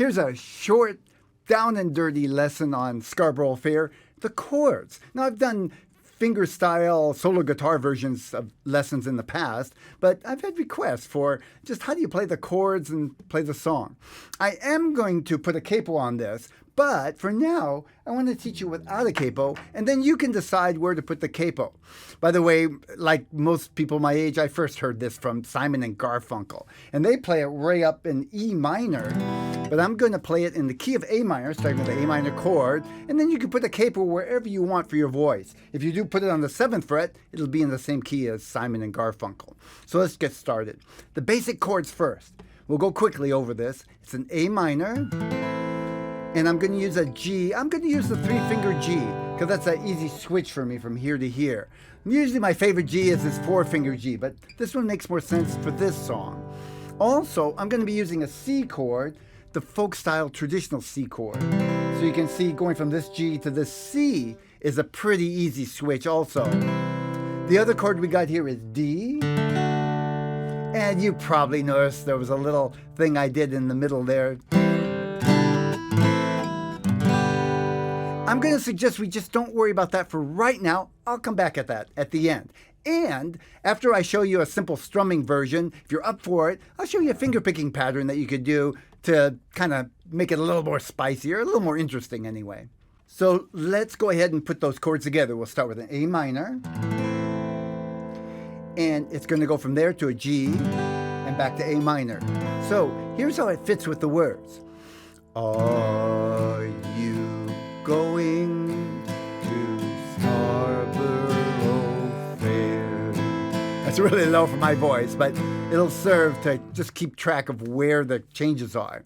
Here's a short, down and dirty lesson on Scarborough Fair, the chords. Now, I've done finger-style solo guitar versions of lessons in the past, but I've had requests for just how do you play the chords and play the song. I am going to put a capo on this, but for now, I want to teach you without a capo, and then you can decide where to put the capo. By the way, like most people my age, I first heard this from Simon and Garfunkel, and they play it way up in E minor, but I'm going to play it in the key of A minor, starting with the A minor chord, and then you can put a capo wherever you want for your voice. If you do put it on the 7th fret, it'll be in the same key as Simon and Garfunkel. So let's get started. The basic chords first. We'll go quickly over this. It's an A minor, and I'm going to use a G. I'm going to use the 3-finger G, because that's an easy switch for me from here to here. Usually my favorite G is this 4-finger G, but this one makes more sense for this song. Also, I'm going to be using a C chord, the folk-style traditional C chord. So you can see going from this G to this C is a pretty easy switch also. The other chord we got here is D. And you probably noticed there was a little thing I did in the middle there. I'm going to suggest we just don't worry about that for right now. I'll come back at that at the end. And after I show you a simple strumming version, if you're up for it, I'll show you a fingerpicking pattern that you could do to kind of make it a little more spicier, a little more interesting anyway. So let's go ahead and put those chords together. We'll start with an A minor. And it's going to go from there to a G and back to A minor. So here's how it fits with the words. Are you going to Scarborough Fair? That's really low for my voice, but it'll serve to just keep track of where the changes are.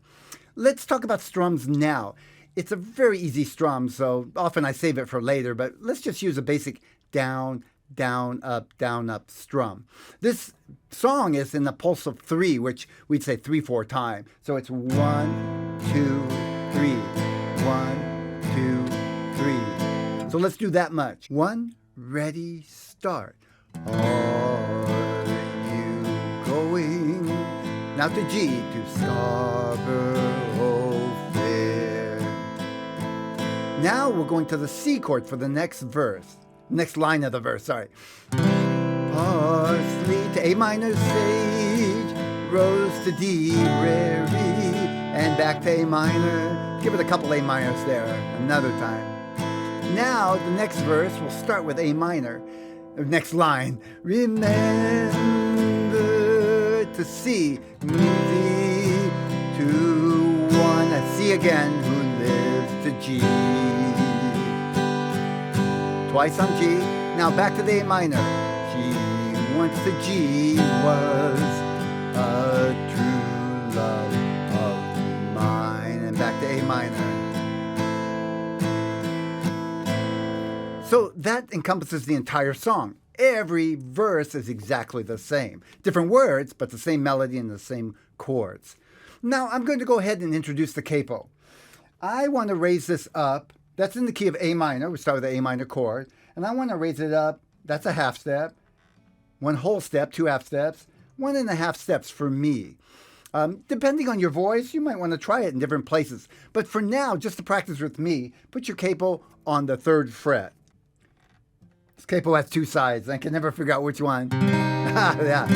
Let's talk about strums now. It's a very easy strum, so often I save it for later, but let's just use a basic down, down, up strum. This song is in the pulse of 3, which we'd say 3/4 time. So it's 1, 2, 3, 1, 2, 3. So let's do that much. 1, ready, start. Are you going now to G to Scarborough Fair? Now we're going to the C chord for the next verse. Next line of the verse, sorry. Parsley to A minor, sage, rose to D, prairie, and back to A minor. Give it a couple A minors there, another time. Now, the next verse, we'll start with A minor. Next line, remember to C, me to 1, a C again, who lives to G. Twice on G, now back to the A minor. She once to G was a true love of mine, and back to A minor. So that encompasses the entire song. Every verse is exactly the same. Different words, but the same melody and the same chords. Now I'm going to go ahead and introduce the capo. I want to raise this up. That's in the key of A minor. We start with the A minor chord. And I want to raise it up. That's a half step. 1 whole step, 2 half steps, 1.5 steps for me. Depending on your voice, you might want to try it in different places. But for now, just to practice with me, put your capo on the 3rd fret. This capo has 2 sides. I can never figure out which one. Yeah.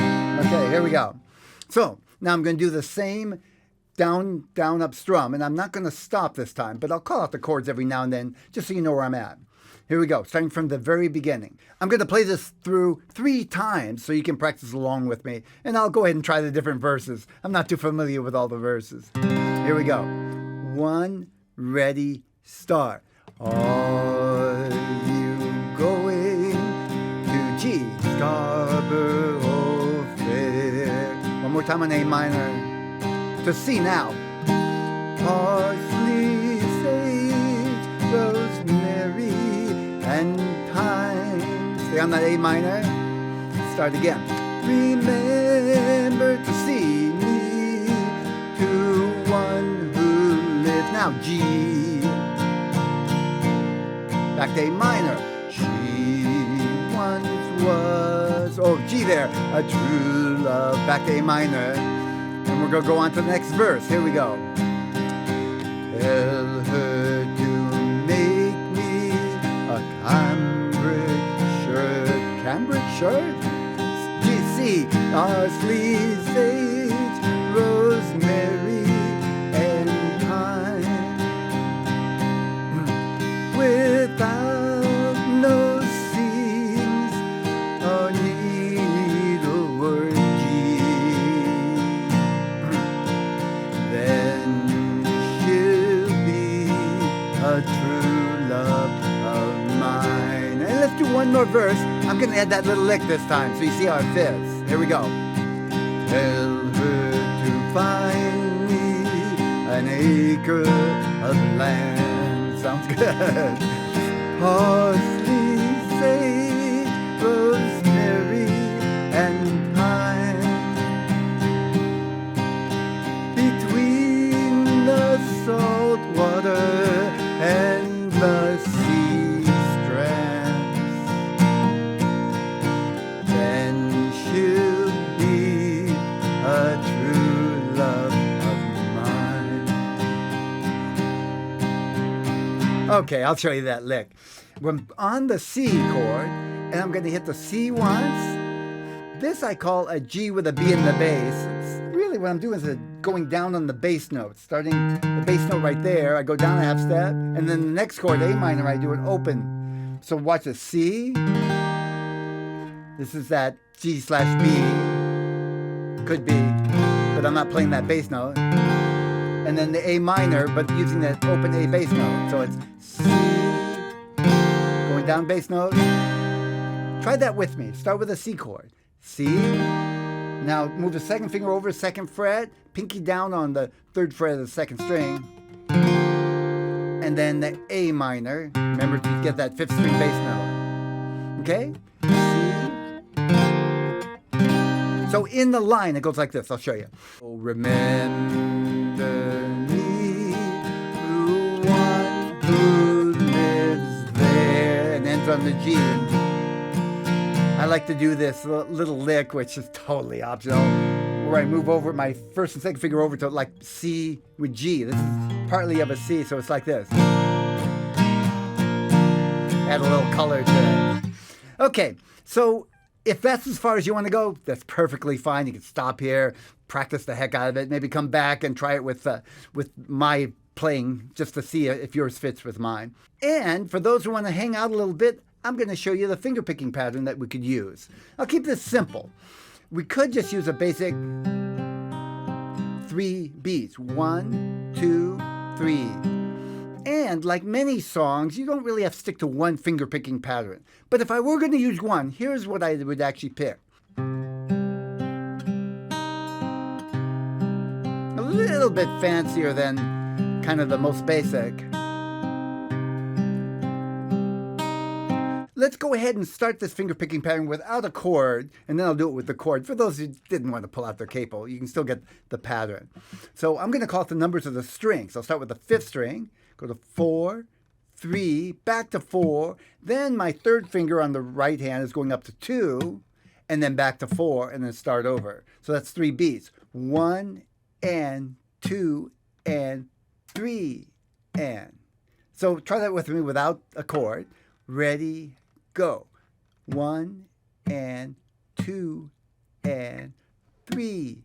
Okay, here we go. So now I'm going to do the same down, down, up strum, and I'm not going to stop this time, but I'll call out the chords every now and then just so you know where I'm at. Here we go, starting from the very beginning. I'm going to play this through 3 times so you can practice along with me, and I'll go ahead and try the different verses. I'm not too familiar with all the verses. Here we go. 1, ready, start. Are you going to G, Scarborough Fair? One more time on A minor. To C now. Parsley, sage, rosemary, and thyme. Stay on that A minor. Start again. Remember to see me, to one who lives now. G. Back to A minor. She once was, oh, G there, a true love. Back to A minor. And we're going to go on to the next verse. Here we go. Tell her to make me a cambric shirt? C, parsley, sage, rosemary, and thyme. Without no seams or needlework. Then she'll be a true love of mine. And let's do one more verse. I'm going to add that little lick this time so you see how it fits. Here we go. Tell her to find me an acre of land. Sounds good. Parsley, sage, rosemary, and thyme. Between the salt water and the sea strands, then she'll be a true love of mine. Okay, I'll show you that lick. When on the C chord, and I'm going to hit the C once. This I call a G with a B in the bass. It's really what I'm doing is going down on the bass note. Starting the bass note right there, I go down a half step, and then the next chord, A minor, I do an open. So watch the C. This is that G/B. Could be, but I'm not playing that bass note. And then the A minor, but using that open A bass note. So it's C, going down bass note. Try that with me. Start with a C chord. C. Now move the second finger over second fret, pinky down on the third fret of the second string. And then the A minor. Remember to get that fifth string bass note. Okay? C. So in the line, it goes like this. I'll show you. Oh, remember me, the one who lives there, and ends on the G. I like to do this little lick, which is totally optional, where I move over my first and second finger over to like C with G. This is partly of a C, so it's like this. Add a little color to it. Okay, so if that's as far as you want to go, that's perfectly fine. You can stop here, practice the heck out of it, maybe come back and try it with my playing just to see if yours fits with mine. And for those who want to hang out a little bit, I'm going to show you the fingerpicking pattern that we could use. I'll keep this simple. We could just use a basic 3 beats. 1, 2, 3. And like many songs, you don't really have to stick to one fingerpicking pattern. But if I were going to use one, here's what I would actually pick. A little bit fancier than kind of the most basic. Let's go ahead and start this fingerpicking pattern without a chord, and then I'll do it with the chord. For those who didn't want to pull out their capo, you can still get the pattern. So I'm going to call it the numbers of the strings. I'll start with the 5th string, go to 4, 3, back to 4. Then my 3rd finger on the right hand is going up to 2, and then back to 4, and then start over. So that's 3 beats. 1 and 2 and 3 and. So try that with me without a chord. Ready, go. 1 and 2 and 3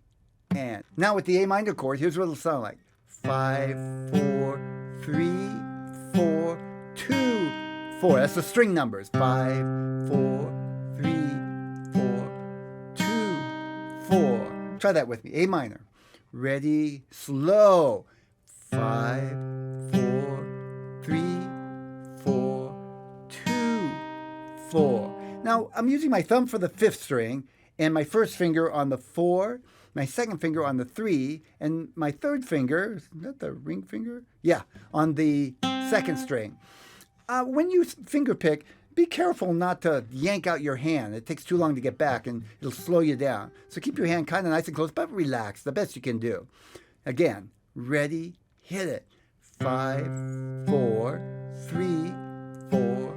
and. Now with the A minor chord, here's what it'll sound like. 5, 4, 3, 4, 2, 4. That's the string numbers. 5, 4, 3, 4, 2, 4. Try that with me. A minor. Ready, slow. 5, 4, 3, 4, 2, 4. Now, I'm using my thumb for the 5th string, and my first finger on the 4, my second finger on the 3, and my 3rd finger, is that the ring finger? Yeah, on the 2nd string. When you finger pick, be careful not to yank out your hand. It takes too long to get back, and it'll slow you down. So keep your hand kind of nice and close, but relax, the best you can do. Again, ready, hit it. 5, 4, 3, 4,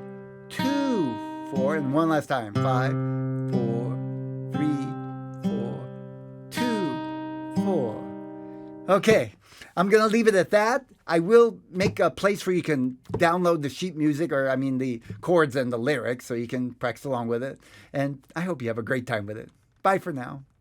2, 4. And one last time. 5, 4, 3, 4, 2, 4. Okay, I'm going to leave it at that. I will make a place where you can download the sheet music, or I mean the chords and the lyrics, so you can practice along with it. And I hope you have a great time with it. Bye for now.